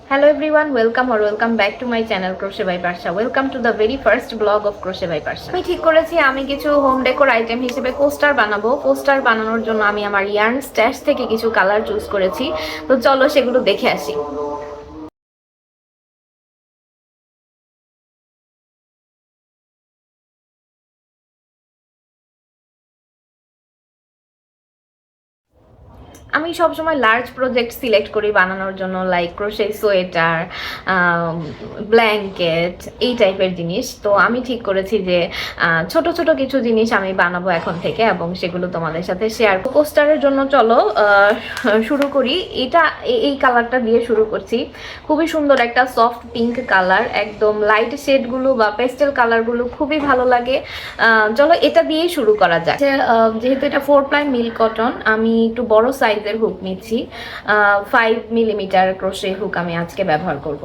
Hello everyone, welcome or welcome back to my channel Crochet by Parsha. Welcome to the very first vlog of Crochet by Parsha. আমি ঠিক করেছি আমি কিছু home decor item হিসেবে coaster বানাবো। Coaster বানানোর জন্য আমি আমার ইয়ার্ন স্ট্যাশ থেকে কিছু কালার চুজ করেছি। তো চলো সেগুলো দেখে আসি। আমি সবসময় লার্জ প্রজেক্ট সিলেক্ট করি বানানোর জন্য, লাইক ক্রোশে সোয়েটার, ব্ল্যাঙ্কেট, এই টাইপের জিনিস। তো আমি ঠিক করেছি যে ছোট ছোট কিছু জিনিস আমি বানাবো এখন থেকে এবং সেগুলো তোমাদের সাথে শেয়ার। পোস্টারের জন্য চলো শুরু করি। এটা এই কালারটা দিয়ে শুরু করছি। খুবই সুন্দর একটা সফট পিঙ্ক কালার, একদম লাইট শেডগুলো বা পেস্টেল কালারগুলো খুবই ভালো লাগে। চলো এটা দিয়েই শুরু করা যায়। যেহেতু এটা 4 প্লাই মিল কটন, আমি একটু বড় সাইজের হুক নিচ্ছি। 5 মিলিমিটার ক্রোশে হুক আমি আজকে ব্যবহার করব।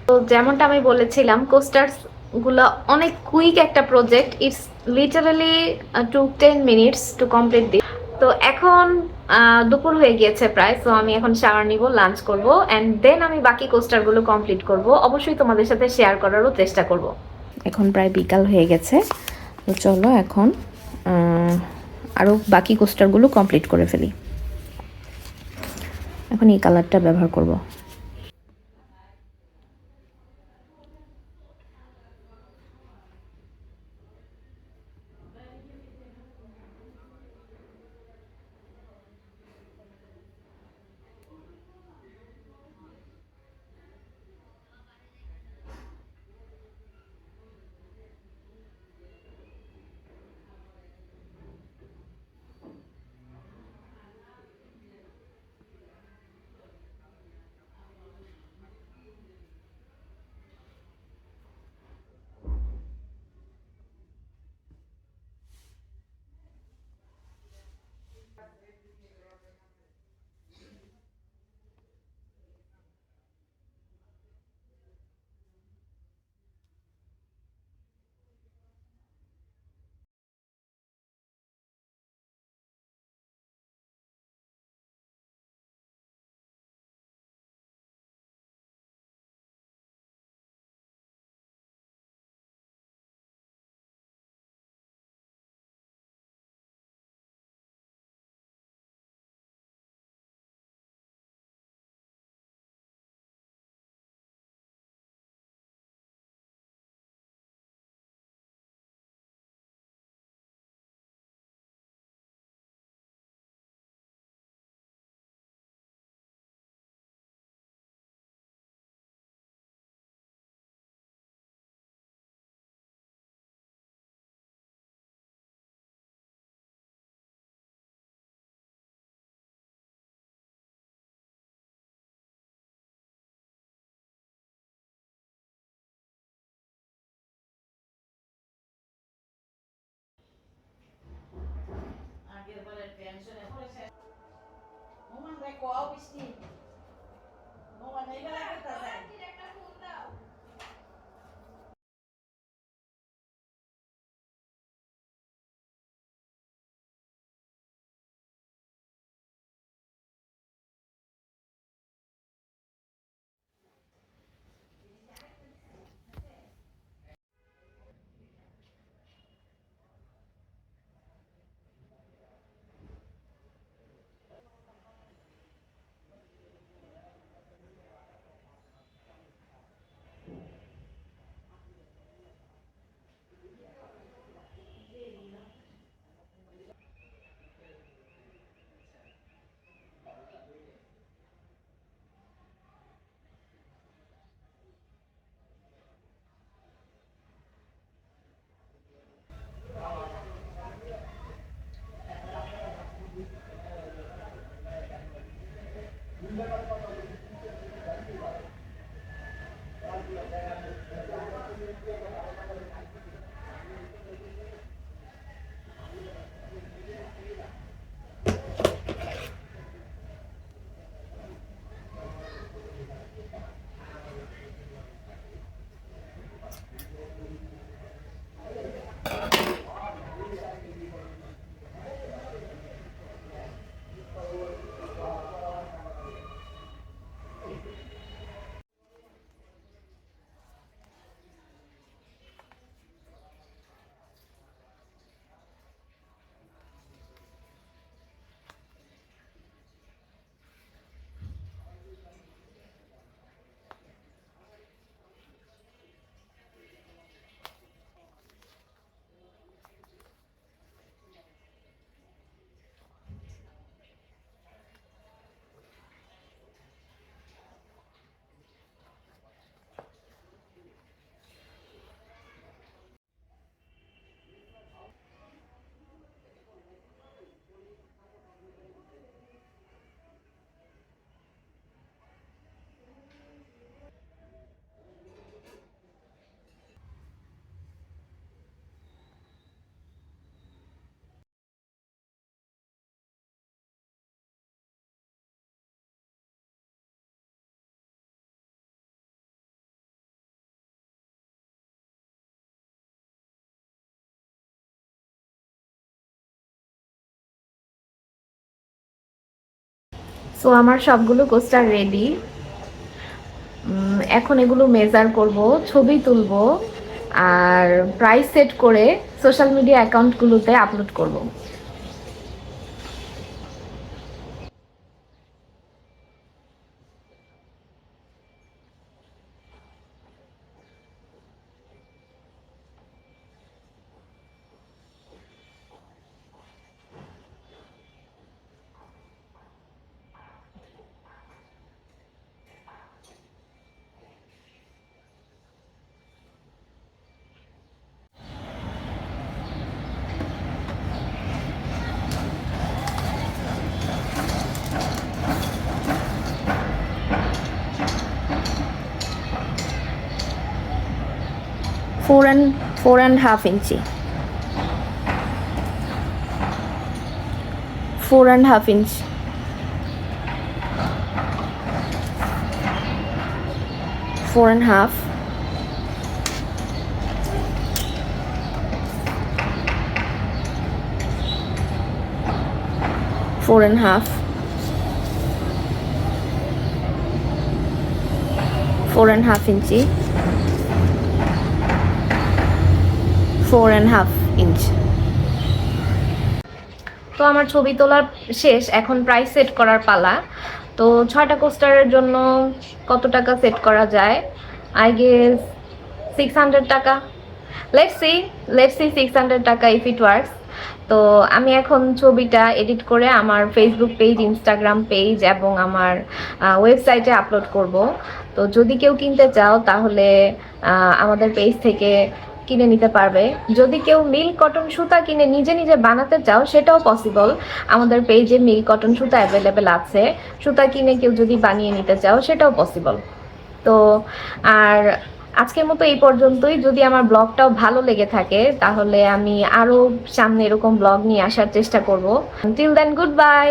তো যেমনটা আমি বলেছিলাম, কোস্টার্স গুলো অনেক কুইক একটা project. It's literally two 10 minutes to complete this. তো এখন দুপুর হয়ে গিয়েছে প্রায়, তো আমি এখন শাওয়ার নিব, লাঞ্চ করব, অ্যান্ড দেন আমি বাকি কোস্টারগুলো কমপ্লিট করব। অবশ্যই তোমাদের সাথে শেয়ার করারও চেষ্টা করব। এখন প্রায় বিকাল হয়ে গেছে, তো চলো এখন আরও বাকি কোস্টারগুলো কমপ্লিট করে ফেলি। এখন এই কালারটা ব্যবহার করব। সো আমার সবগুলো কোস্টার রেডি। এখন এগুলো মেজার করব, ছবি তুলব, আর প্রাইস সেট করে সোশ্যাল মিডিয়া অ্যাকাউন্টগুলোতে আপলোড করব। Four and half inch. 4.5 inch. 4.5. 4.5. 4.5 inch. 4.5 inch. তো আমার ছবি তোলার শেষ, এখন প্রাইস সেট করার পালা। তো 6টা কোস্টারের জন্য কত টাকা সেট করা যায়? আই গেস 600 টাকা। লেটস সি 600 টাকা ইফ ইট ওয়ার্কস। তো আমি এখন ছবিটা এডিট করে আমার ফেসবুক পেজ, ইনস্টাগ্রাম পেজ এবং আমার ওয়েবসাইটে আপলোড করব। তো যদি কেউ কিনতে চাও তাহলে আমাদের পেজ থেকে কিনে নিতে পারবে। যদি কেউ মিল কটন সুতা কিনে নিজে নিজে বানাতে চাও সেটাও পসিবল। আমাদের পেজে মিল কটন সুতা অ্যাভেলেবেল আছে। সুতা কিনে কেউ যদি বানিয়ে নিতে চাও সেটাও পসিবল। তো আর আজকের মতো এই পর্যন্তই। যদি আমার ব্লগটাও ভালো লেগে থাকে তাহলে আমি আরও সামনে এরকম ব্লগ নিয়ে আসার চেষ্টা করব। Till then, good by.